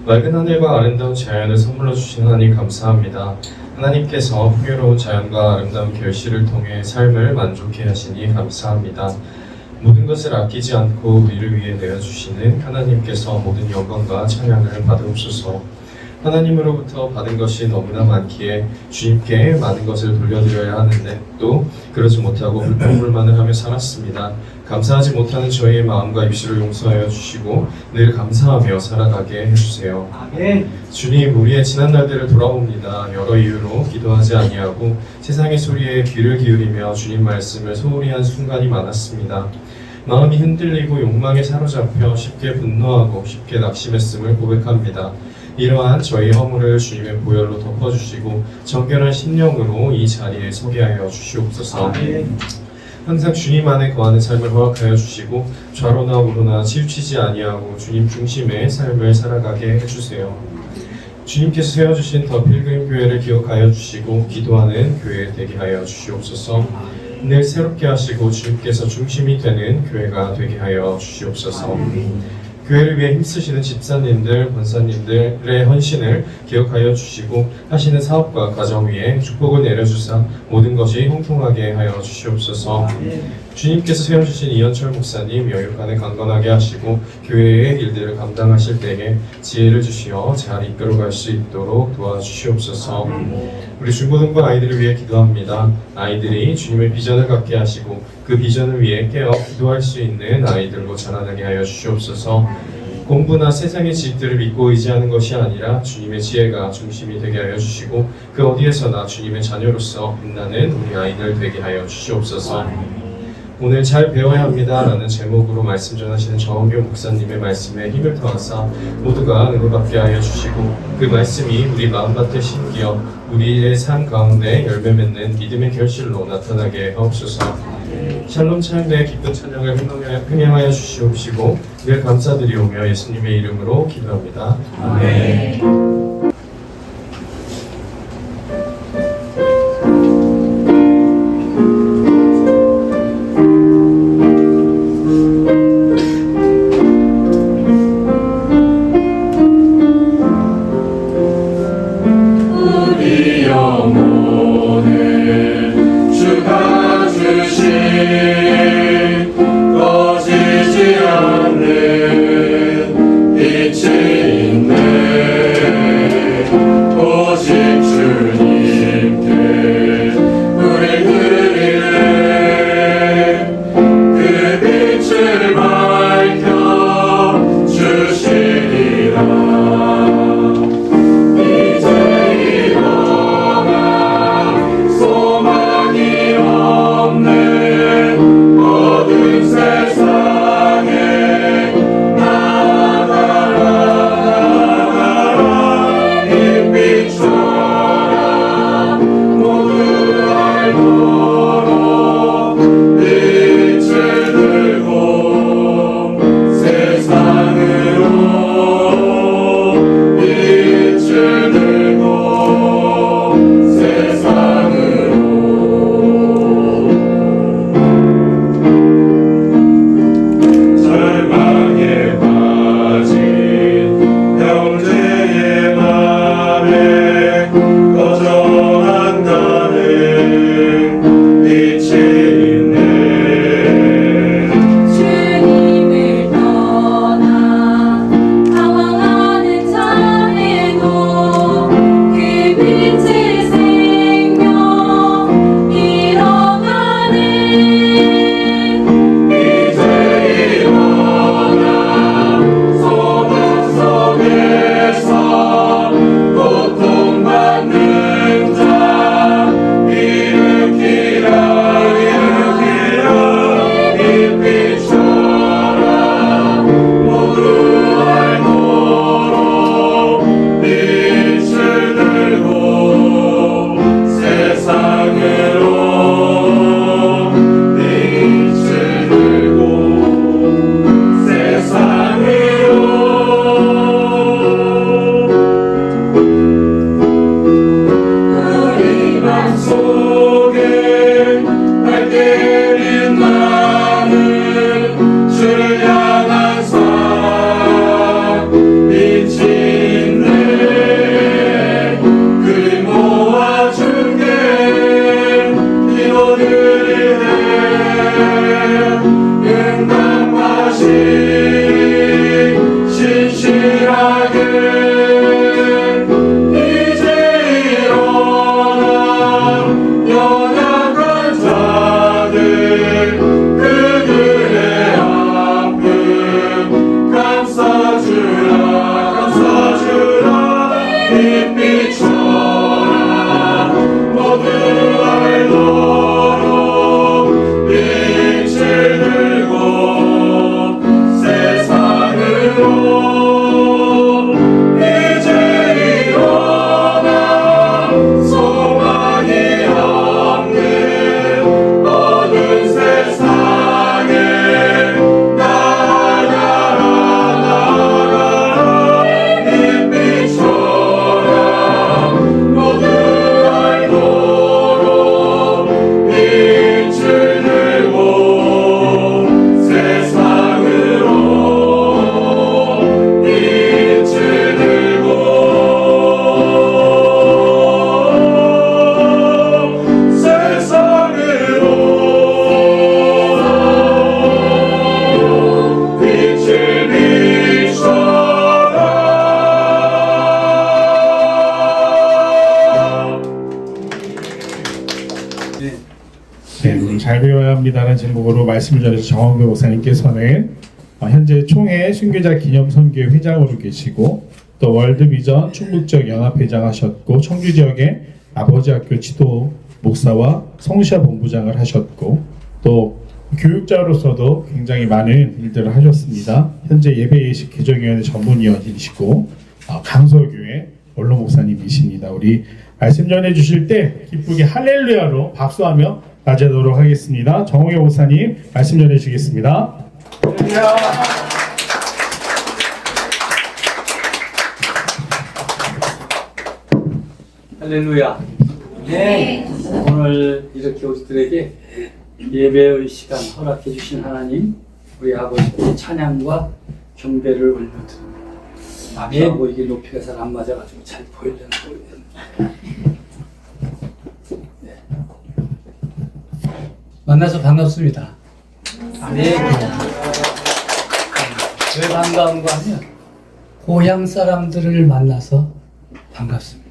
맑은 하늘과 아름다운 자연을 선물로 주신 하나님 감사합니다. 하나님께서 풍요로운 자연과 아름다운 결실을 통해 삶을 만족해 하시니 감사합니다. 모든 것을 아끼지 않고 우리를 위해 내어주시는 하나님께서 모든 영광과 찬양을 받으옵소서. 하나님으로부터 받은 것이 너무나 많기에 주님께 많은 것을 돌려드려야 하는데 또 그러지 못하고 불평불만을 하며 살았습니다. 감사하지 못하는 저희의 마음과 입술을 용서하여 주시고 늘 감사하며 살아가게 해주세요. 아멘. 주님, 우리의 지난 날들을 돌아봅니다. 여러 이유로 기도하지 아니하고 세상의 소리에 귀를 기울이며 주님 말씀을 소홀히 한 순간이 많았습니다. 마음이 흔들리고 욕망에 사로잡혀 쉽게 분노하고 쉽게 낙심했음을 고백합니다. 이러한 저희 허물을 주님의 보혈로 덮어주시고 정결한 심령으로 이 자리에 서게 하여 주시옵소서. 항상 주님 안에 거하는 삶을 허락하여 주시고 좌로나 우로나 치우치지 아니하고 주님 중심의 삶을 살아가게 해주세요. 주님께서 세워주신 더 필그림 교회를 기억하여 주시고 기도하는 교회 되게 하여 주시옵소서. 늘 새롭게 하시고 주님께서 중심이 되는 교회가 되게 하여 주시옵소서. 교회를 위해 힘쓰시는 집사님들, 권사님들의 헌신을 기억하여 주시고 하시는 사업과 가정 위에 축복을 내려주사 모든 것이 형통하게 하여 주시옵소서. 주님께서 세워주신 이현철 목사님 여육간에 강건하게 하시고 교회의 일들을 감당하실 때에 지혜를 주시어 잘 이끌어갈 수 있도록 도와주시옵소서. 우리 중고등부 아이들을 위해 기도합니다. 아이들이 주님의 비전을 갖게 하시고 그 비전을 위해 깨어 기도할 수 있는 아이들로 자라나게 하여 주시옵소서. 공부나 세상의 지식들을 믿고 의지하는 것이 아니라 주님의 지혜가 중심이 되게 하여 주시고 그 어디에서나 주님의 자녀로서 빛나는 우리 아이들 되게 하여 주시옵소서. 오늘 잘 배워야 합니다 라는 제목으로 말씀 전하시는 정원교 목사님의 말씀에 힘을 더하사 모두가 은혜 받게 하여 주시고 그 말씀이 우리 마음밭에 심기어 우리의 삶 가운데 열매 맺는 믿음의 결실로 나타나게 하옵소서. 샬롬 차영대의 기쁜 찬양을 흥행하여 주시옵시고 늘 감사드리오며 예수님의 이름으로 기도합니다. 아멘. 꺼지지 않는 빛이 있네. 감사합니다라는 제목으로 말씀을 전해주신 정원교 목사님께서는 현재 총회 순교자 기념 선교회 회장으로 계시고 또 월드비전 충북지역 연합회장 하셨고 청주 지역의 아버지 학교 지도 목사와 성시아 본부장을 하셨고 또 교육자로서도 굉장히 많은 일들을 하셨습니다. 현재 예배예식 개정위원회 전문위원이시고 강서교회 원로 목사님이십니다. 우리 말씀 전해 주실 때 기쁘게 할렐루야로 박수하며 맞이하도록 하겠습니다. 정홍혜 목사님 말씀 전해 주시겠습니다. 할렐루야. 네. 오늘 이렇게 우리들에게 예배의 시간 허락해 주신 하나님, 우리 아버지께 찬양과 경배를 올려드립니다. 아멘. 뭐 이게 높이가 잘 안 맞아가지고 잘 보이려나 모르겠네. 네. 만나서 반갑습니다. 아멘. 왜 반가운가 하면 고향 사람들을 만나서 반갑습니다.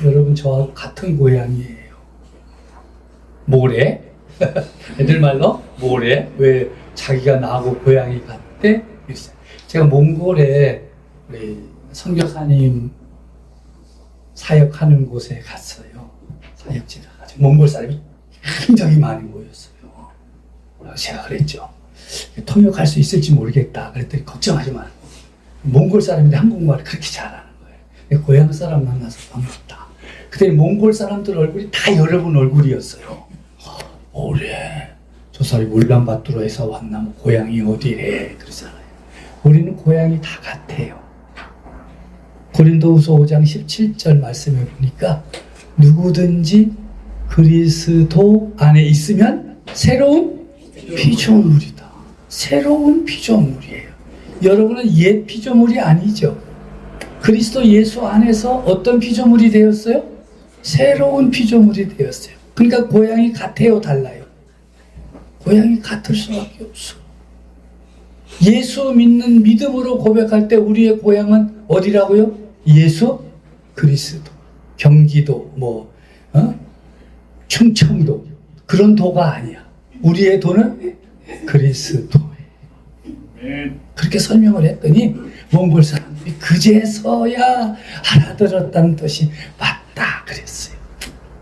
여러분 저하고 같은 고향이에요. 모래? 애들 말로 모래? 왜 자기가 나하고 고향이 같대? 제가 몽골에 우리 선교사님 사역하는 곳에 갔어요. 사역지가 가지고 몽골 사람이 굉장히 많이 모였어요. 제가 그랬죠. 통역할 수 있을지 모르겠다. 그랬더니 걱정하지 마. 몽골 사람인데 한국말을 그렇게 잘하는 거예요. 고향 사람 만나서 반갑다. 그때 몽골 사람들 얼굴이 다 여러분 얼굴이었어요. 오래 저 사람이 울란바토르에서 왔나 뭐 고향이 어디래 그러잖아요. 우리는 고향이 다 같아요. 고린도후서 5장 17절 말씀에 보니까 누구든지 그리스도 안에 있으면 새로운 피조물이다. 새로운 피조물이에요. 여러분은 옛 피조물이 아니죠. 그리스도 예수 안에서 어떤 피조물이 되었어요? 새로운 피조물이 되었어요. 그러니까 고향이 같아요, 달라요? 고향이 같을 수밖에 없어. 예수 믿는 믿음으로 고백할 때 우리의 고향은 어디라고요? 예수 그리스도. 경기도, 충청도 그런 도가 아니야. 우리의 도는 그리스도예요. 그렇게 설명을 했더니 몽골 사람들이 그제서야 알아들었다는 뜻이 맞다 그랬어요.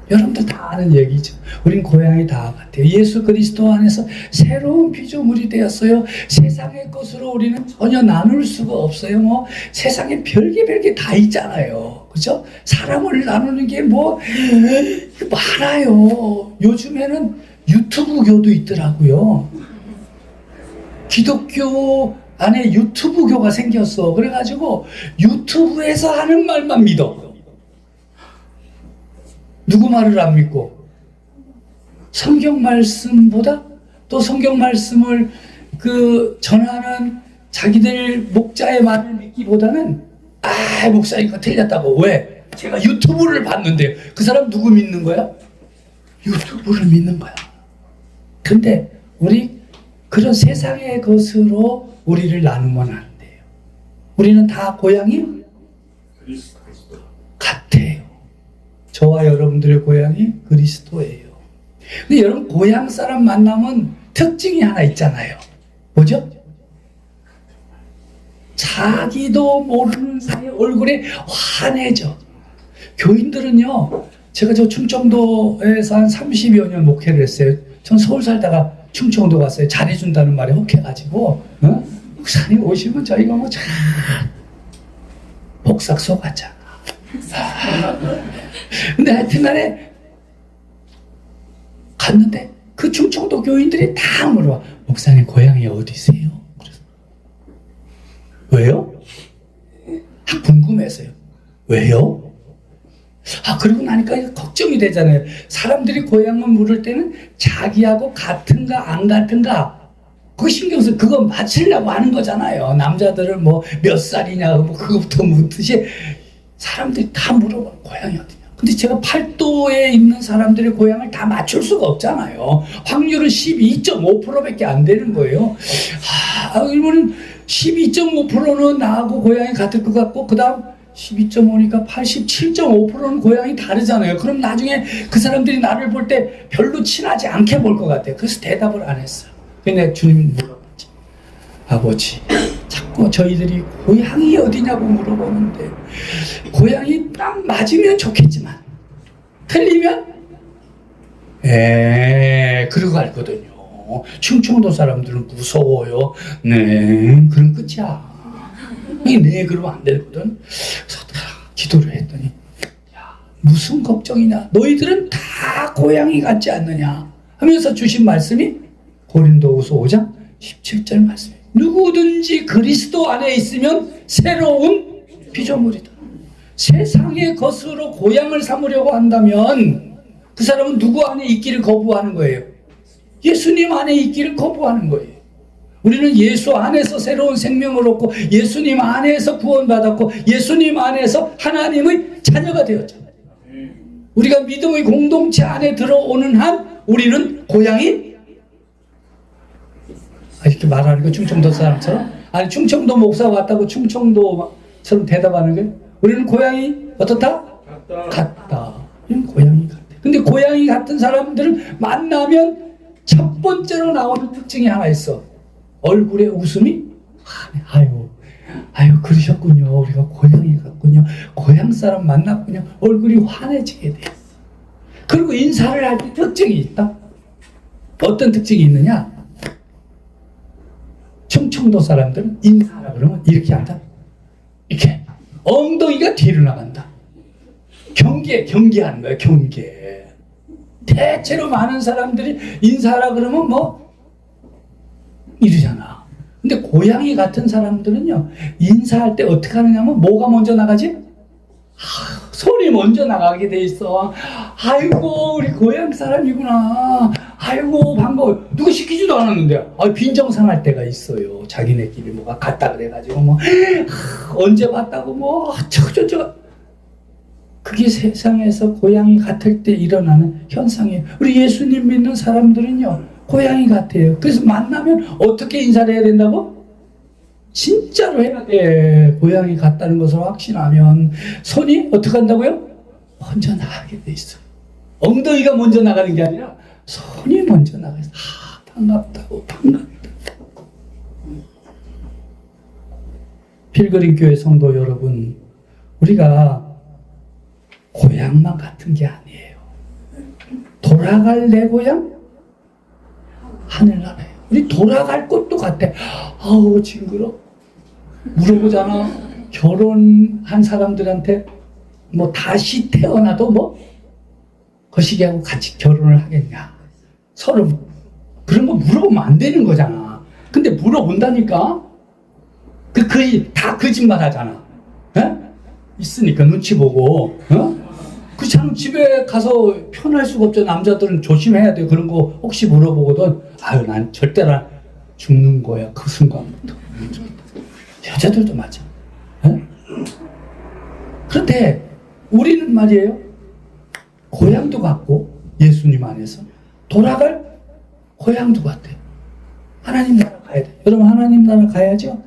여러분들 다 아는 얘기죠. 우린 고향이 다 같아요. 예수 그리스도 안에서 새로운 피조물이 되었어요. 세상의 것으로 우리는 전혀 나눌 수가 없어요. 세상에 별게 다 있잖아요. 그죠? 사람을 나누는 게 많아요. 요즘에는 유튜브 교도 있더라고요. 기독교 안에 유튜브 교가 생겼어. 그래가지고 유튜브에서 하는 말만 믿어. 누구 말을 안 믿고 성경 말씀보다 또 성경 말씀을 전하는 자기들 목자의 말을 믿기보다는 목사님 이거 틀렸다고. 왜? 제가 유튜브를 봤는데요. 그 사람 누구 믿는 거야? 유튜브를 믿는 거야. 근데 우리 그런 세상의 것으로 우리를 나누면 안 돼요. 우리는 다 고향이 같아요. 저와 여러분들의 고향이 그리스도예요. 근데 여러분 고향 사람 만나면 특징이 하나 있잖아요. 뭐죠? 자기도 모르는 사이에 얼굴이 환해져. 교인들은요, 제가 저 충청도에서 한 30여 년 목회를 했어요. 전 서울 살다가 충청도 갔어요. 잘해준다는 말에 혹해가지고, 목사님 오시면 저희가 잘 복삭 속았잖아. 근데 하여튼 간에 갔는데 그 충청도 교인들이 다 물어봐. 목사님 고향이 어디세요? 그래서 왜요? 궁금해서요. 왜요? 그러고 나니까 걱정이 되잖아요. 사람들이 고향을 물을 때는 자기하고 같은가 안 같은가 그거 신경 써. 그거 맞추려고 하는 거잖아요. 남자들은 몇 살이냐 그거부터 묻듯이 사람들이 다 물어봐. 고향이 어디냐. 근데 제가 팔도에 있는 사람들의 고향을 다 맞출 수가 없잖아요. 확률은 12.5%밖에 안 되는 거예요. 그러면 12.5%는 나하고 고향이 같을 것 같고, 그 다음 12.5니까 87.5%는 고향이 다르잖아요. 그럼 나중에 그 사람들이 나를 볼 때 별로 친하지 않게 볼 것 같아요. 그래서 대답을 안 했어요. 근데 주님 물어봤지. 아버지, 자꾸 저희들이 고향이 어디냐고 물어보는데 고향이 딱 맞으면 좋겠지만 틀리면 그러고 알거든요. 충청도 사람들은 무서워요. 네, 그럼 끝이야. 네, 그러면 안 되거든. 그래서 기도를 했더니, 야, 무슨 걱정이냐? 너희들은 다 고향이 같지 않느냐? 하면서 주신 말씀이 고린도후서 5장 17절 말씀이에요. 누구든지 그리스도 안에 있으면 새로운 피조물이다. 세상의 것으로 고향을 삼으려고 한다면 그 사람은 누구 안에 있기를 거부하는 거예요? 예수님 안에 있기를 거부하는 거예요. 우리는 예수 안에서 새로운 생명을 얻고 예수님 안에서 구원받았고 예수님 안에서 하나님의 자녀가 되었잖아요. 우리가 믿음의 공동체 안에 들어오는 한 우리는 고향이 이렇게 말하는 거 충청도 사람처럼 아니 충청도 목사 왔다고 충청도처럼 대답하는 거예요. 우리는 고향이 어떻다? 같다. 우리는 고향이 같아. 근데 고향이 같은 사람들을 만나면 첫 번째로 나오는 특징이 하나 있어. 얼굴에 웃음이 아유 그러셨군요. 우리가 고향이 같군요. 고향 사람 만났군요. 얼굴이 환해지게 돼. 그리고 인사를 할 때 특징이 있다. 어떤 특징이 있느냐? 충청도 사람들은 인사하라 그러면 이렇게 한다. 이렇게 엉덩이가 뒤로 나간다. 경계하는 거야. 경계. 대체로 많은 사람들이 인사하라 그러면 뭐 이러잖아. 근데 고향이 같은 사람들은요, 인사할 때 어떻게 하느냐면 뭐가 먼저 나가지? 손이 먼저 나가게 돼 있어. 아이고 우리 고향 사람이구나. 아이고 반가워. 누구 시키지도 않았는데 빈정상할 때가 있어요. 자기네끼리 뭐가 같다 그래가지고 뭐 언제 봤다고 뭐 저거 그게 세상에서 고향이 같을 때 일어나는 현상이에요. 우리 예수님 믿는 사람들은요 고향이 같아요. 그래서 만나면 어떻게 인사를 해야 된다고? 진짜로 해야 돼. 고향이 같다는 것을 확신하면 손이 어떻게 한다고요? 먼저 나가게 돼 있어요. 엉덩이가 먼저 나가는 게 아니라 손이 먼저 나가 있어요. 반갑다고 반갑다. 필그림 교회 성도 여러분, 우리가 고향만 같은 게 아니에요. 돌아갈 내 고향? 하늘나라예요. 우리 돌아갈 곳도 같아. 아우 징그러. 물어보잖아. 결혼한 사람들한테 뭐 다시 태어나도 뭐 거시기하고 같이 결혼을 하겠냐. 서로 그런 거 물어보면 안 되는 거잖아. 근데 물어본다니까. 다 거짓말 하잖아. 에? 있으니까 눈치 보고. 그참 집에 가서 편할 수가 없죠. 남자들은 조심해야 돼. 그런 거 혹시 물어보거든. 아유 난 절대로 죽는 거야. 그 순간부터. 여자들도 맞아. 에? 그런데 우리는 말이에요. 고향도 같고 예수님 안에서 돌아갈 고향도 같아. 하나님 나라 가야 돼. 여러분 하나님 나라 가야죠?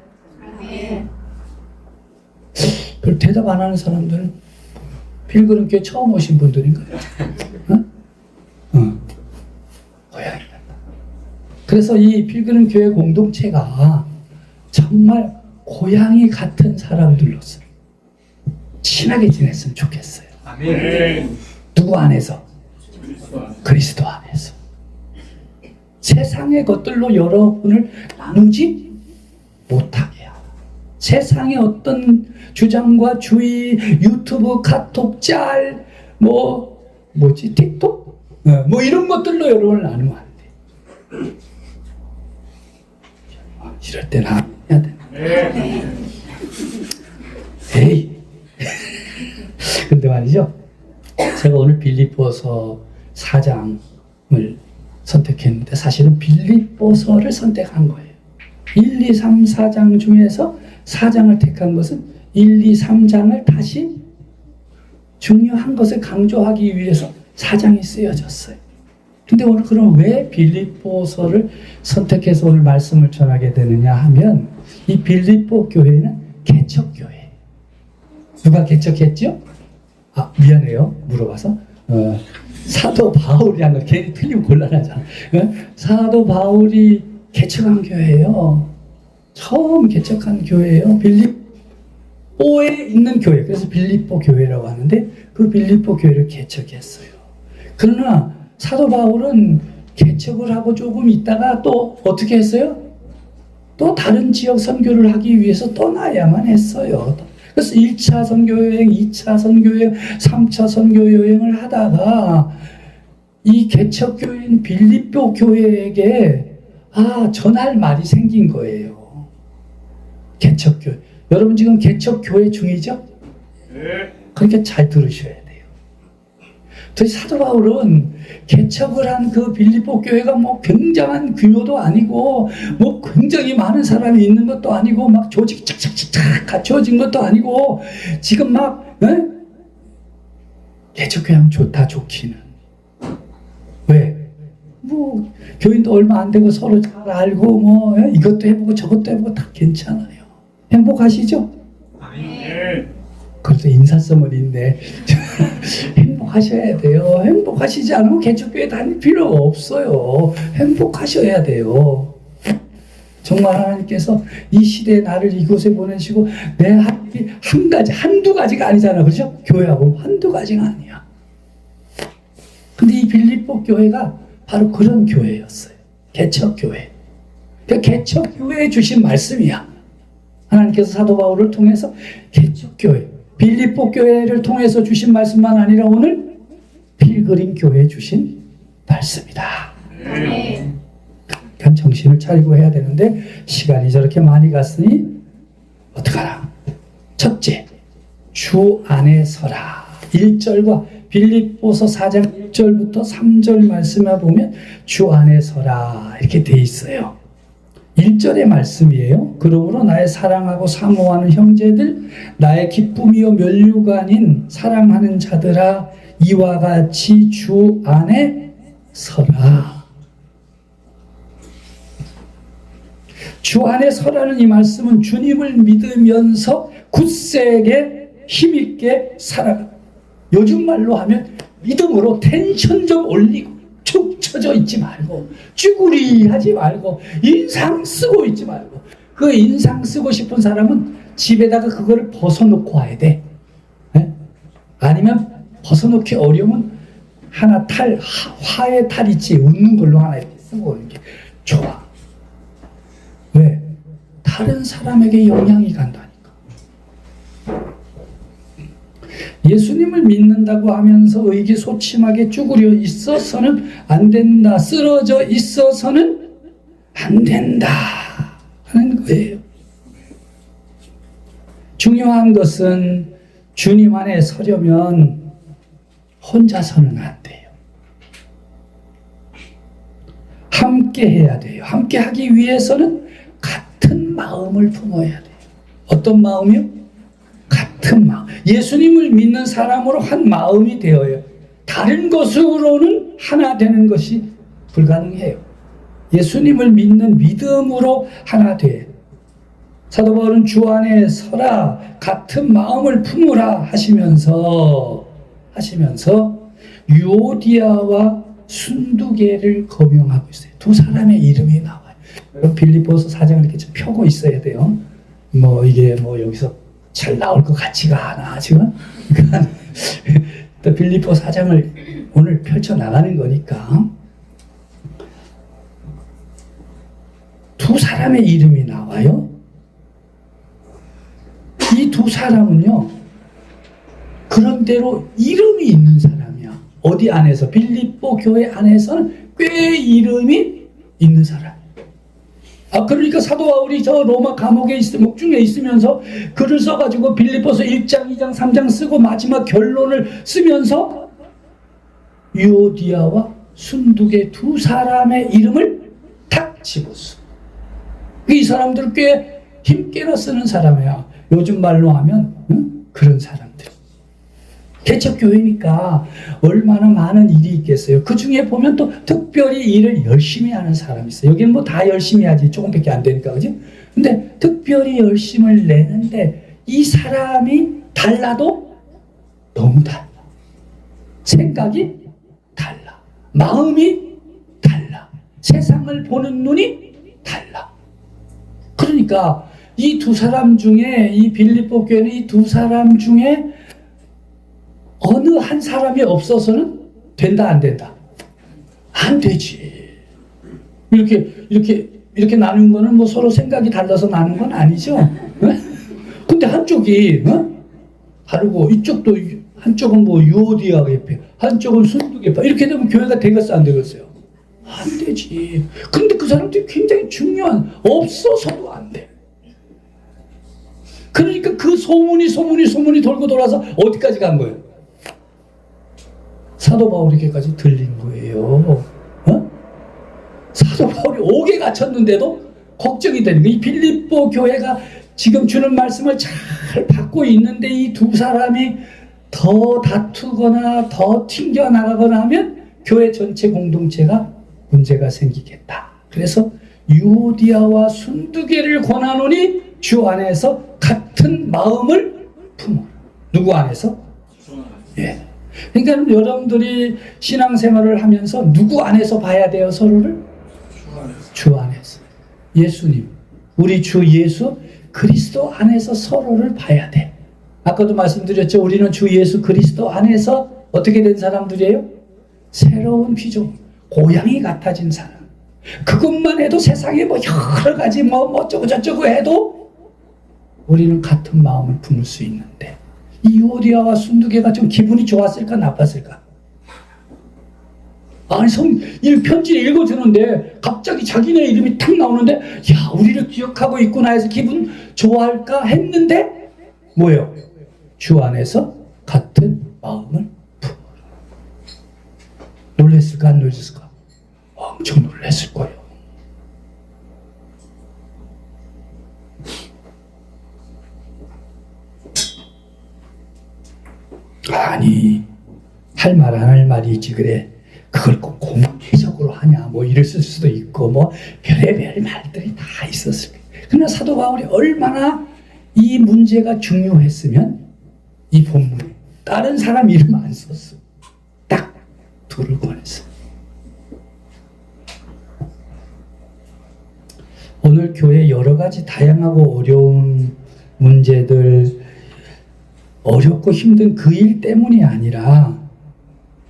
별 대답 안 하는 사람들은 필그림교회 처음 오신 분들인가요? 고향이 같다. 그래서 이 필그림교회 공동체가 정말 고향이 같은 사람들로서 친하게 지냈으면 좋겠어요. 아멘. 누구 안에서? 그리스도 안에서. 세상의 것들로 여러분을 나누지 못하게 하라. 세상의 어떤 주장과 주의, 유튜브, 카톡, 짤, 틱톡? 뭐 이런 것들로 여러분을 나누면 안 돼. 이럴 때는 해야 돼. 에이. 근데 말이죠. 제가 오늘 빌립보서 4장을 선택했는데 사실은 빌립보서를 선택한 거예요. 1, 2, 3, 4장 중에서 4장을 택한 것은 1, 2, 3장을 다시 중요한 것을 강조하기 위해서 4장이 쓰여졌어요. 근데 오늘 그럼 왜 빌립보서를 선택해서 오늘 말씀을 전하게 되느냐 하면 이 빌립보 교회는 개척교회. 누가 개척했죠? 아, 미안해요. 물어봐서. 사도 바울이 한 거 괜히 틀리면 곤란하잖아. 사도 바울이 개척한 교회예요. 처음 개척한 교회예요. 빌립보에 있는 교회. 그래서 빌립보 교회라고 하는데 그 빌립보 교회를 개척했어요. 그러나 사도 바울은 개척을 하고 조금 있다가 또 어떻게 했어요? 또 다른 지역 선교를 하기 위해서 떠나야만 했어요. 그래서 1차 선교여행, 2차 선교여행, 3차 선교여행을 하다가 이 개척교회인 빌립보 교회에게 전할 말이 생긴 거예요. 개척교회. 여러분 지금 개척교회 중이죠? 네. 그러니까 잘 들으셔야 돼요. 사도 바울은 개척을 한 그 빌립보 교회가 뭐 굉장한 규모도 아니고 뭐 굉장히 많은 사람이 있는 것도 아니고 막 조직이 착착착착 갖춰진 것도 아니고 지금 막 개척교회 하면 좋다 좋기는 왜? 뭐 교인도 얼마 안 되고 서로 잘 알고 뭐 이것도 해보고 저것도 해보고 다 괜찮아요. 행복하시죠? 그래도 인사성은 있네. 행복하셔야 돼요. 행복하시지 않으면 개척교회 다닐 필요가 없어요. 행복하셔야 돼요. 정말 하나님께서 이 시대에 나를 이곳에 보내시고 내 할 일이 한 가지, 한두 가지가 아니잖아. 그렇죠? 교회하고 한두 가지가 아니야. 근데 이 빌립보 교회가 바로 그런 교회였어요. 개척교회. 그러니까 개척교회에 주신 말씀이야. 하나님께서 사도 바울을 통해서 개척교회, 빌립보 교회를 통해서 주신 말씀만 아니라 오늘 필그림 교회에 주신 말씀이다. 그럼 정신을 차리고 해야 되는데 시간이 저렇게 많이 갔으니 어떡하나. 첫째, 주 안에 서라. 1절과 빌립보서 4장 1절부터 3절 말씀에 보면 주 안에 서라 이렇게 돼 있어요. 1절의 말씀이에요. 그러므로 나의 사랑하고 사모하는 형제들, 나의 기쁨이요 면류관인 사랑하는 자들아, 이와 같이 주 안에 서라. 주 안에 서라는 이 말씀은 주님을 믿으면서 굳세게 힘있게 살아가. 요즘 말로 하면 믿음으로 텐션 좀 올리고 축 처져 있지 말고 쭈구리하지 말고 인상 쓰고 있지 말고. 그 인상 쓰고 싶은 사람은 집에다가 그거를 벗어놓고 와야 돼. 네? 아니면 벗어놓기 어려우면 하나 화의 탈 있지, 웃는 걸로 하나 이렇게 쓰고 오는 게 좋아. 왜? 다른 사람에게 영향이 간다니까. 예수님을 믿는다고 하면서 의기소침하게 쭈그려 있어서는 안 된다. 쓰러져 있어서는 안 된다 하는 거예요. 중요한 것은 주님 안에 서려면 혼자서는 안 돼요. 함께 해야 돼요. 함께 하기 위해서는 같은 마음을 품어야 돼요. 어떤 마음이요? 같은 마음. 예수님을 믿는 사람으로 한 마음이 되어요. 다른 것으로는 하나 되는 것이 불가능해요. 예수님을 믿는 믿음으로 하나 돼. 사도 바울은 주 안에 서라, 같은 마음을 품으라 하시면서 유오디아와 순두계를 거명하고 있어요. 두 사람의 이름이 나와요. 빌립보서 4장 이렇게 좀 펴고 있어야 돼요. 뭐 이게 뭐 여기서 잘 나올 것 같지가 않아 지금. 또 빌립보 4장을 오늘 펼쳐 나가는 거니까 두 사람의 이름이 나와요. 이 두 사람은요 그런대로 이름이 있는 사람이야. 어디 안에서? 빌립보 교회 안에서는 꽤 이름이 있는 사람. 그러니까 사도 바울이 저 로마 감옥에 목중에 있으면서 글을 써가지고 빌립보서 1장, 2장, 3장 쓰고 마지막 결론을 쓰면서 유오디아와 순두계 두 사람의 이름을 탁 집었어. 이 사람들 꽤 힘께나 쓰는 사람이야. 요즘 말로 하면 그런 사람들. 개척교회니까 얼마나 많은 일이 있겠어요. 그 중에 보면 또 특별히 일을 열심히 하는 사람이 있어요. 여기는 뭐 다 열심히 하지 조금밖에 안 되니까, 그지? 근데 특별히 열심을 내는데 이 사람이 달라도 너무 달라. 생각이 달라. 마음이 달라. 세상을 보는 눈이 달라. 그러니까 이 두 사람 중에, 이 빌립보 교회는 이 두 사람 중에 어느 한 사람이 없어서는 된다, 안 된다? 안 되지. 이렇게 나눈 거는 뭐 서로 생각이 달라서 나눈 건 아니죠. 근데 한쪽이 다르고, 이쪽도 한쪽은 뭐 유오디아 계파, 한쪽은 순두 계파, 이렇게 되면 교회가 되겠어, 안 되겠어요? 안 되지. 근데 그 사람들이 굉장히 중요한, 없어서도 안 돼. 그러니까 그 소문이 돌고 돌아서 어디까지 간 거예요? 사도 바울에게까지 들린 거예요. 사도 바울이 옥에 갇혔는데도 걱정이 되는 거예요. 이 빌립보 교회가 지금 주는 말씀을 잘 받고 있는데 이 두 사람이 더 다투거나 더 튕겨나가거나 하면 교회 전체 공동체가 문제가 생기겠다. 그래서 유오디아와 순두개를 권하노니 주 안에서 같은 마음을 품어라. 누구 안에서? 예. 그러니까 여러분들이 신앙생활을 하면서 누구 안에서 봐야 돼요, 서로를? 주 안에서. 예수님, 우리 주 예수 그리스도 안에서 서로를 봐야 돼. 아까도 말씀드렸죠. 우리는 주 예수 그리스도 안에서 어떻게 된 사람들이에요? 새로운 피조, 고향이 같아진 사람. 그것만 해도 세상에 뭐 여러 가지 뭐 어쩌고 저쩌고 해도 우리는 같은 마음을 품을 수 있는데, 이 유오디아와 순두개가 좀 기분이 좋았을까 나빴을까? 아니 편지를 읽어주는데 갑자기 자기네 이름이 탁 나오는데, 야, 우리를 기억하고 있구나 해서 기분 좋아할까 했는데 뭐예요? 주 안에서 같은 마음을 품어라. 놀랬을까 안 놀랬을까? 엄청 놀랬을 거예요. 아니, 할 말 안 할 말이 있지 그래. 그걸 꼭 공개적으로 하냐, 뭐 이랬을 수도 있고, 뭐 별의별 말들이 다 있었을 거예요. 그러나 사도 바울이 얼마나 이 문제가 중요했으면 이 본문에 다른 사람 이름 안 썼어. 딱 둘을 권했어. 오늘 교회 여러 가지 다양하고 어려운 문제들, 어렵고 힘든 그 일 때문이 아니라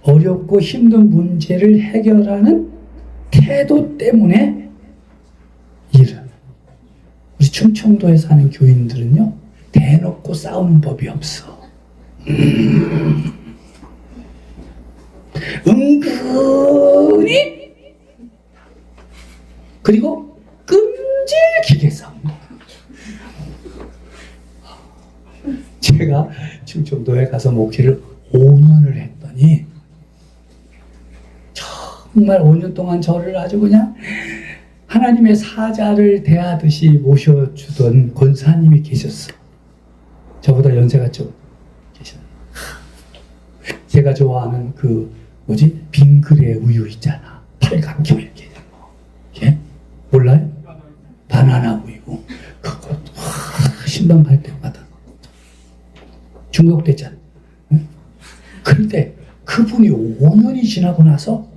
어렵고 힘든 문제를 해결하는 태도 때문에 일어나. 우리 충청도에 사는 교인들은요, 대놓고 싸우는 법이 없어. 은근히, 그리고 끔찍하게 싸웁니다. 제가 충청도에 가서 목회를 5년을 했더니 정말 5년 동안 저를 아주 그냥 하나님의 사자를 대하듯이 모셔주던 권사님이 계셨어. 저보다 연세가 좀 계셨어. 제가 좋아하는 그 빙그레 우유 있잖아. 팔각형 이렇게. 예? 몰라요? 바나나 우유. 그거 신방 갈 때마다 중독됐잖아. 응? 그런데 그분이 5년이 지나고 나서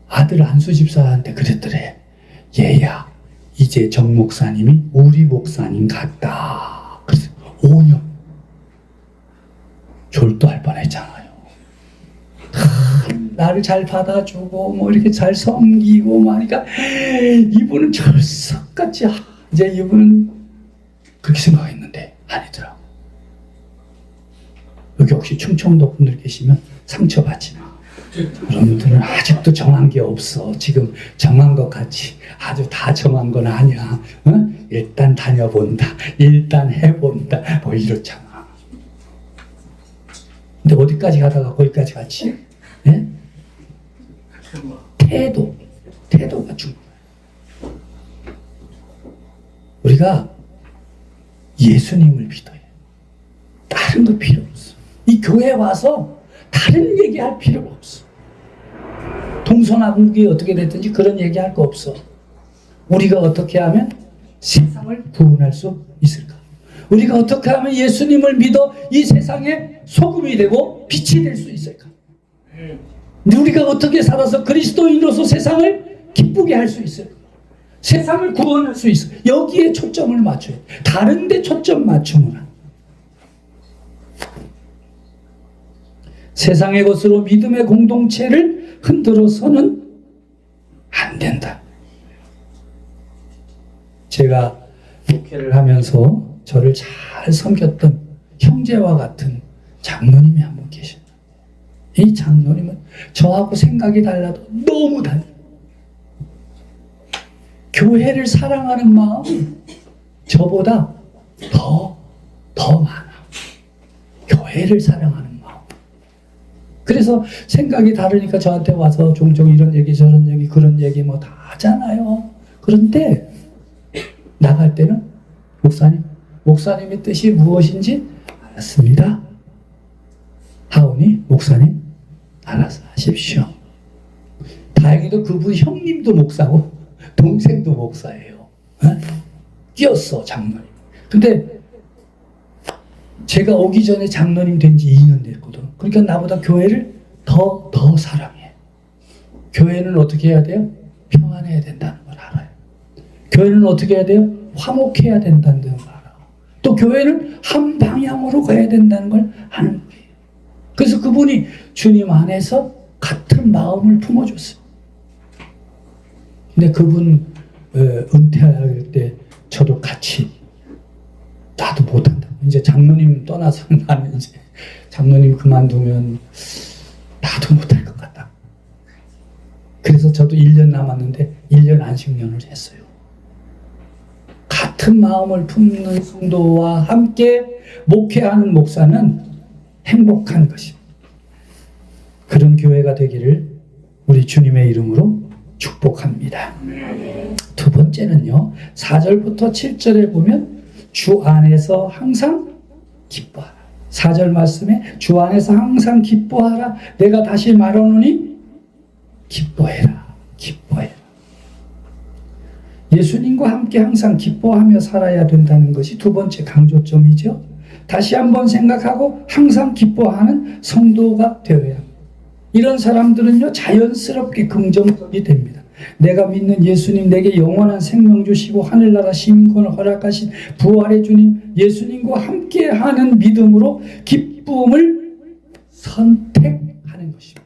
아들 안수 집사한테 그랬더래. 얘야, 이제 정 목사님이 우리 목사님 같다. 그래서 5년 졸도할 뻔했잖아요. 나를 잘 받아주고 뭐 이렇게 잘 섬기고 뭐 하니까 이분은 철석같이 이제 이분은 그렇게 생각했는데 아니더라고. 여기 혹시 충청도 분들 계시면 상처받지 마. 여러분들은 아직도 정한 게 없어. 지금 정한 것 같이 아주 다 정한 건 아니야. 일단 다녀본다. 일단 해본다. 뭐 이렇잖아. 근데 어디까지 가다가 거기까지 갔지? 예? 태도가 중요해. 우리가 예수님을 믿어야 해. 다른 거 필요 없어. 이 교회에 와서 다른 얘기할 필요가 없어. 동서남북이 어떻게 됐든지 그런 얘기할 거 없어. 우리가 어떻게 하면 세상을 구원할 수 있을까? 우리가 어떻게 하면 예수님을 믿어 이 세상에 소금이 되고 빛이 될 수 있을까? 우리가 어떻게 살아서 그리스도인으로서 세상을 기쁘게 할 수 있을까? 세상을 구원할 수 있어. 여기에 초점을 맞춰야 돼. 다른 데 초점 맞추면 안 돼. 세상의 것으로 믿음의 공동체를 흔들어서는 안 된다. 제가 목회를 하면서 저를 잘 섬겼던 형제와 같은 장로님이 한 분 계십니다. 이 장로님은 저하고 생각이 달라도 너무 달라요. 교회를 사랑하는 마음이 저보다 더 많아. 교회를 사랑하는 마음. 그래서 생각이 다르니까 저한테 와서 종종 이런 얘기 저런 얘기 그런 얘기 뭐 다 하잖아요. 그런데 나갈 때는 목사님의 뜻이 무엇인지 알았습니다. 하오니 목사님 알아서 하십시오. 다행히도 그분 형님도 목사고 동생도 목사예요. 끼었어 장로님. 근데 제가 오기 전에 장로님 된 지 2년 됐거든. 그러니까 나보다 교회를 더 사랑해. 교회는 어떻게 해야 돼요? 평안해야 된다는 걸 알아요. 교회는 어떻게 해야 돼요? 화목해야 된다는 걸 알아요. 또 교회는 한 방향으로 가야 된다는 걸 아는 거예요. 그래서 그분이 주님 안에서 같은 마음을 품어줬어요. 근데 그분 은퇴할 때 저도 같이 나도 못한다. 이제 장로님 떠나서 나는 이제 장로님 그만두면 나도 못할 것 같다. 그래서 저도 1년 남았는데 1년 안식년을 했어요. 같은 마음을 품는 성도와 함께 목회하는 목사는 행복한 것입니다. 그런 교회가 되기를 우리 주님의 이름으로 축복합니다. 두 번째는요, 4절부터 7절에 보면 주 안에서 항상 기뻐하라. 4절 말씀에 주 안에서 항상 기뻐하라. 내가 다시 말하노니 기뻐해라. 기뻐해라. 예수님과 함께 항상 기뻐하며 살아야 된다는 것이 두 번째 강조점이죠. 다시 한번 생각하고 항상 기뻐하는 성도가 되어야 합니다. 이런 사람들은요, 자연스럽게 긍정적이 됩니다. 내가 믿는 예수님, 내게 영원한 생명 주시고 하늘나라 시민권을 허락하신 부활의 주님, 예수님과 함께하는 믿음으로 기쁨을 선택하는 것입니다.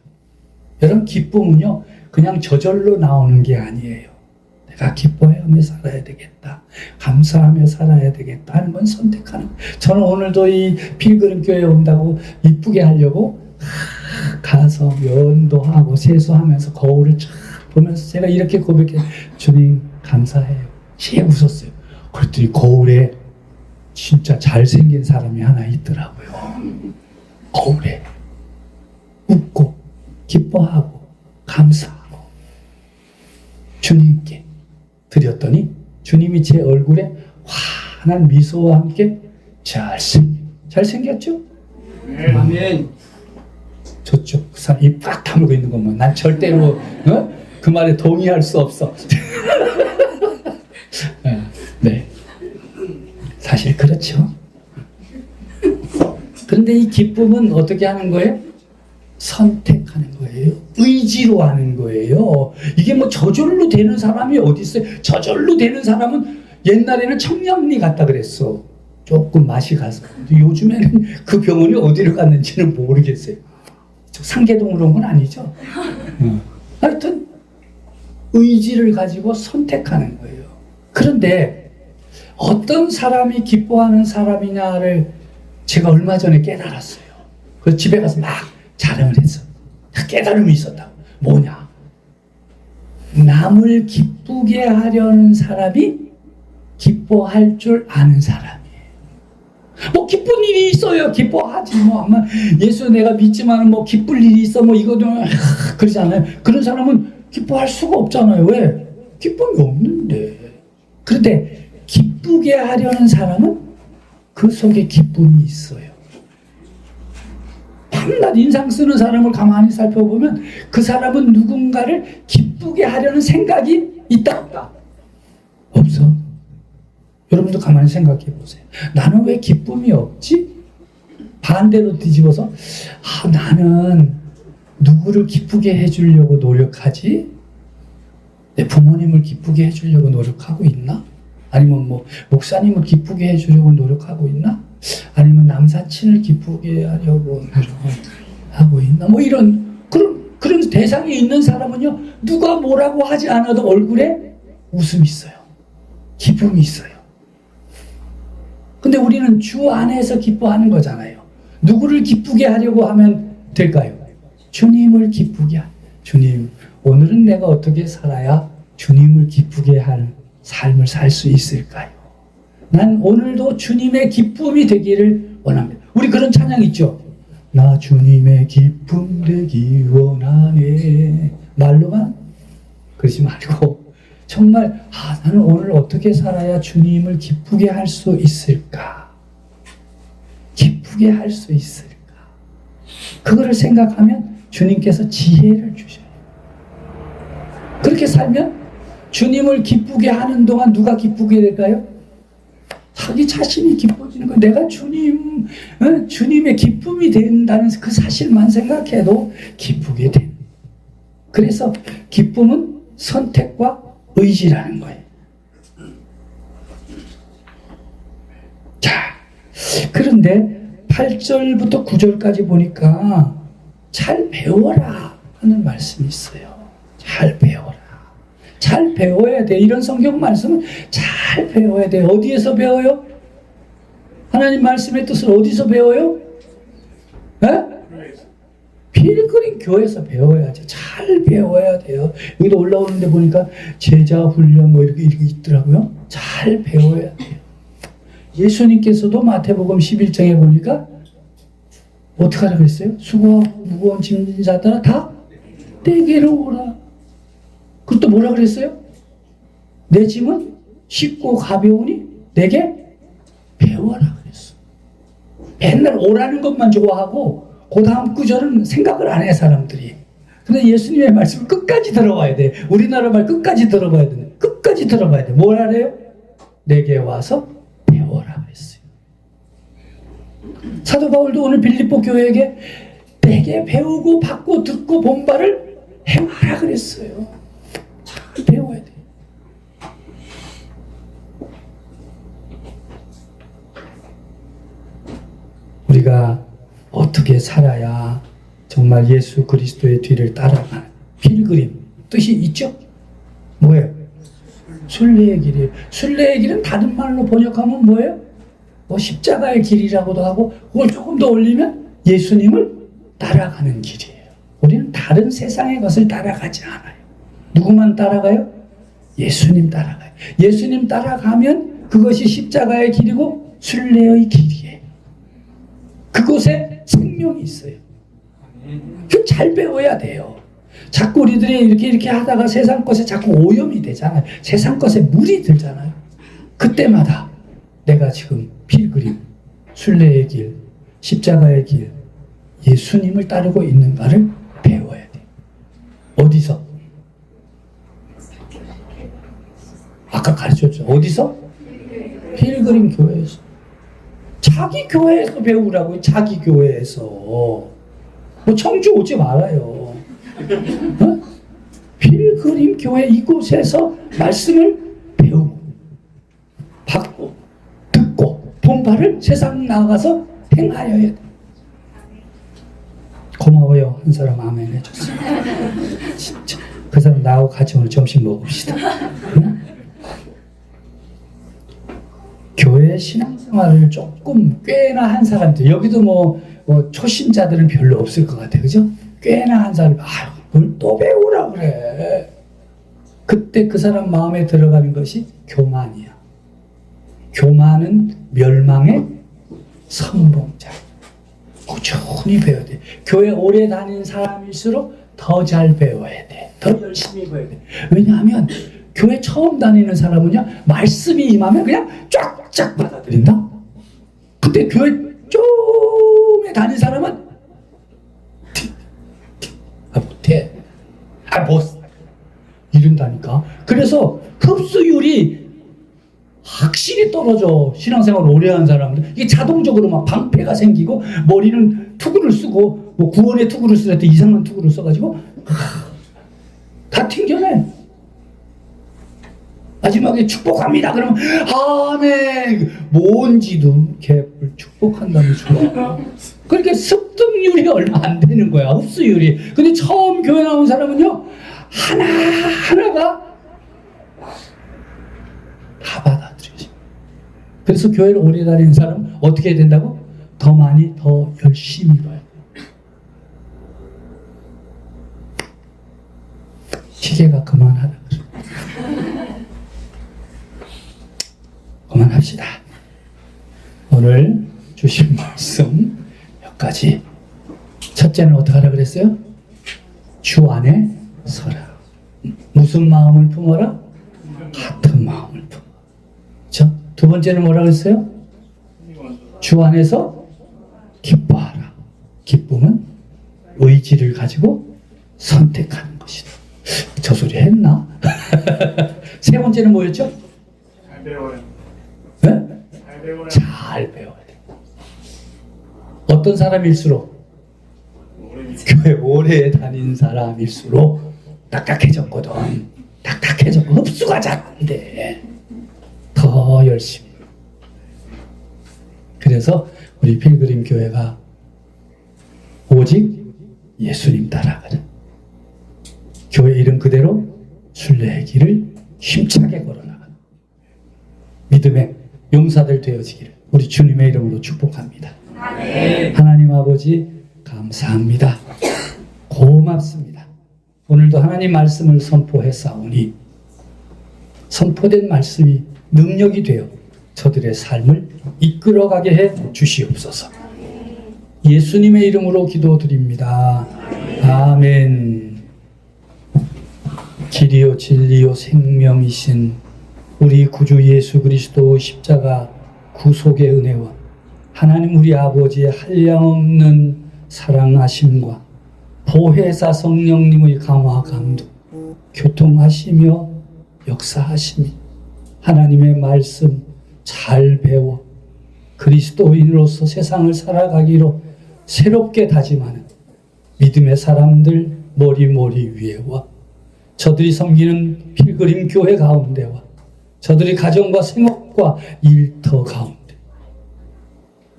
여러분, 기쁨은요, 그냥 저절로 나오는 게 아니에요. 내가 기뻐하며 살아야 되겠다, 감사하며 살아야 되겠다 하는 건 선택하는 거예요. 저는 오늘도 이 필그림 교회에 온다고 이쁘게 하려고 가서 면도하고 세수하면서 거울을 쫙 보면서 제가 이렇게 고백해, 주님 감사해요. 씩 웃었어요. 그랬더니 거울에 진짜 잘생긴 사람이 하나 있더라고요. 거울에 웃고 기뻐하고 감사하고 주님께 드렸더니 주님이 제 얼굴에 환한 미소와 함께 잘생겼죠? 아멘. 저쪽 그 사람 입 꽉 다물고 있는 것만 난 절대로 그 말에 동의할 수 없어. 네, 사실 그렇죠. 그런데 이 기쁨은 어떻게 하는 거예요? 선택하는 거예요. 의지로 하는 거예요. 이게 뭐 저절로 되는 사람이 어디 있어요? 저절로 되는 사람은 옛날에는 청량리 갔다 그랬어. 조금 맛이 가서. 근데 요즘에는 그 병원이 어디로 갔는지는 모르겠어요. 상계동으로 온 건 아니죠. 하여튼 의지를 가지고 선택하는 거예요. 그런데 어떤 사람이 기뻐하는 사람이냐를 제가 얼마 전에 깨달았어요. 그래서 집에 가서 막 자랑을 했어. 깨달음이 있었다고. 뭐냐? 남을 기쁘게 하려는 사람이 기뻐할 줄 아는 사람이에요. 뭐 기쁜 일이 있어요. 기뻐하지 뭐. 아마 예수 내가 믿지만 뭐 기쁠 일이 있어 뭐 이거도 그러잖아요. 그런 사람은 기뻐할 수가 없잖아요. 왜? 기쁨이 없는데. 그런데 기쁘게 하려는 사람은 그 속에 기쁨이 있어요. 밤낮 인상 쓰는 사람을 가만히 살펴보면 그 사람은 누군가를 기쁘게 하려는 생각이 있다 없다? 없어. 여러분도 가만히 생각해 보세요. 나는 왜 기쁨이 없지? 반대로 뒤집어서 나는 누구를 기쁘게 해주려고 노력하지? 내 부모님을 기쁘게 해주려고 노력하고 있나? 아니면 뭐 목사님을 기쁘게 해주려고 노력하고 있나? 아니면 남사친을 기쁘게 하려고 하고 있나? 뭐 이런 그런 대상이 있는 사람은요, 누가 뭐라고 하지 않아도 얼굴에 웃음이 있어요. 기쁨이 있어요. 근데 우리는 주 안에서 기뻐하는 거잖아요. 누구를 기쁘게 하려고 하면 될까요? 주님을 기쁘게 주님, 오늘은 내가 어떻게 살아야 주님을 기쁘게 할 삶을 살 수 있을까요? 난 오늘도 주님의 기쁨이 되기를 원합니다. 우리 그런 찬양 있죠? 나 주님의 기쁨 되기 원하네. 말로만 그러지 말고 정말 나는 오늘 어떻게 살아야 주님을 기쁘게 할 수 있을까? 기쁘게 할 수 있을까? 그거를 생각하면 주님께서 지혜를 주셔요. 그렇게 살면 주님을 기쁘게 하는 동안 누가 기쁘게 될까요? 자기 자신이 기뻐지는 거예요. 내가 주님의 기쁨이 된다는 그 사실만 생각해도 기쁘게 돼. 그래서 기쁨은 선택과 의지라는 거예요. 자, 그런데 8절부터 9절까지 보니까 잘 배워라 하는 말씀이 있어요. 잘 배워라. 잘 배워야 돼. 이런 성경 말씀은 잘 배워야 돼. 어디에서 배워요? 하나님 말씀의 뜻을 어디서 배워요? 필그림 교회에서 배워야지. 잘 배워야 돼요. 여기도 올라오는데 보니까 제자 훈련 뭐 이렇게 있더라고요. 잘 배워야 돼요. 예수님께서도 마태복음 11장에 보니까 어떻게 하라고 그랬어요? 수고하고 무거운 짐진 자들아 다 내게로 오라. 그리고 또 뭐라 그랬어요? 내 짐은 쉽고 가벼우니 내게 배워라 그랬어. 맨날 오라는 것만 좋아하고 그 다음 구절은 생각을 안 해 사람들이. 근데 예수님의 말씀을 끝까지 들어봐야 돼. 우리나라 말 끝까지 들어봐야 돼. 끝까지 들어봐야 돼. 뭘 하래요? 내게 와서 배워라 그랬어요. 사도 바울도 오늘 빌립보 교회에게 내게 배우고 받고 듣고 본 바를 행하라 그랬어요. 잘 배워야 돼. 우리가 어떻게 살아야 정말 예수 그리스도의 뒤를 따라가는 필그림 뜻이 있죠? 뭐예요? 순례의 길이에요. 순례의 길은 다른 말로 번역하면 뭐예요? 뭐 십자가의 길이라고도 하고 그걸 조금 더 올리면 예수님을 따라가는 길이에요. 우리는 다른 세상의 것을 따라가지 않아요. 누구만 따라가요? 예수님 따라가요. 예수님 따라가면 그것이 십자가의 길이고 순례의 길이에요. 그곳에 생명이 있어요. 그 잘 배워야 돼요. 자꾸 우리들이 이렇게 하다가 세상 것에 자꾸 오염이 되잖아요. 세상 것에 물이 들잖아요. 그때마다 내가 지금 필그림, 순례의 길, 십자가의 길, 예수님을 따르고 있는가를 배워야 돼. 어디서? 아까 가르쳤죠. 어디서? 필그림 교회에서. 자기 교회에서 배우라고요. 자기 교회에서. 뭐 청주 오지 말아요. 필그림 교회 이곳에서 말씀을 배우고 받고 듣고 본 바를 세상 나가서 행하여야 돼. 고마워요. 한 사람 아멘 해줬어요. 진짜 그 사람 나하고 같이 오늘 점심 먹읍시다. 응? 교회 신앙생활을 조금 꽤나 한 사람들, 여기도 뭐 초심자들은 별로 없을 것 같아요. 그죠? 꽤나 한 사람, 뭘 또 배우라 그래. 그때 그 사람 마음에 들어가는 것이 교만이야. 교만은 멸망의 선봉자. 꾸준히 배워야 돼. 교회 오래 다닌 사람일수록 더 잘 배워야 돼. 더 열심히 배워야 돼. 왜냐하면 교회 처음 다니는 사람은요, 말씀이 임하면 그냥 쫙쫙 받아들인다. 근데 교회 좀에 다닌 사람은 못해. 못 이런다니까. 그래서 흡수율이 확실히 떨어져. 신앙생활 오래 한 사람들. 이게 자동적으로 막 방패가 생기고 머리는 투구를 쓰고 뭐 구원의 투구를 쓰랬더 이상한 투구를 써가지고 다 튕겨내. 마지막에 축복합니다. 그러면 아멘. 뭔지도 개뿔 축복한다면 좋아. 그러니까 습득률이 얼마 안 되는 거야. 흡수율이. 근데 처음 교회 나온 사람은요. 하나하나가 다 받아들여져. 그래서 교회를 오래 다니는 사람은 어떻게 해야 된다고? 더 많이 더 열심히 봐요. 시계가 그만하다 그래. 그만합시다. 오늘 주신 말씀 몇 가지. 첫째는 어떻게 하라 그랬어요? 주 안에 서라. 무슨 마음을 품어라? 같은 마음을 품어. 그렇죠? 두 번째는 뭐라 그랬어요? 주 안에서 기뻐하라. 기쁨은 의지를 가지고 선택하는 것이다. 저 소리 했나? 세 번째는 뭐였죠? 잘 배워요. 네? 잘 배워요. 잘 배워야 돼. 어떤 사람일수록 교회 오래 다닌 사람일수록 딱딱해졌거든. 딱딱해졌고 흡수가 잘 안 돼. 더 열심히. 그래서 우리 필그림 교회가 오직 예수님 따라가는 교회 이름 그대로 순례의 힘차게 걸어나가는 믿음의 용사들 되어지기를 우리 주님의 이름으로 축복합니다. 하나님 아버지 감사합니다. 고맙습니다. 오늘도 하나님 말씀을 선포했사오니 선포된 말씀이 능력이 되어 저들의 삶을 이끌어가게 해 주시옵소서. 예수님의 이름으로 기도드립니다. 아멘. 길이요 진리요 생명이신 우리 구주 예수 그리스도 십자가 구속의 은혜와 하나님 우리 아버지의 한량없는 사랑하심과 보혜사 성령님의 감화 감독 교통하시며 역사하심이 하나님의 말씀 잘 배워 그리스도인으로서 세상을 살아가기로 새롭게 다짐하는 믿음의 사람들 머리 위에와 저들이 섬기는 필그림 교회 가운데와 저들이 가정과 생업과 일터 가운데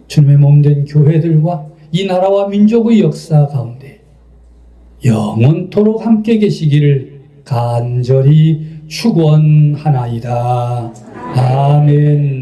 주님의 몸된 교회들과 이 나라와 민족의 역사 가운데 영원토록 함께 계시기를 간절히 축원하나이다. 아멘.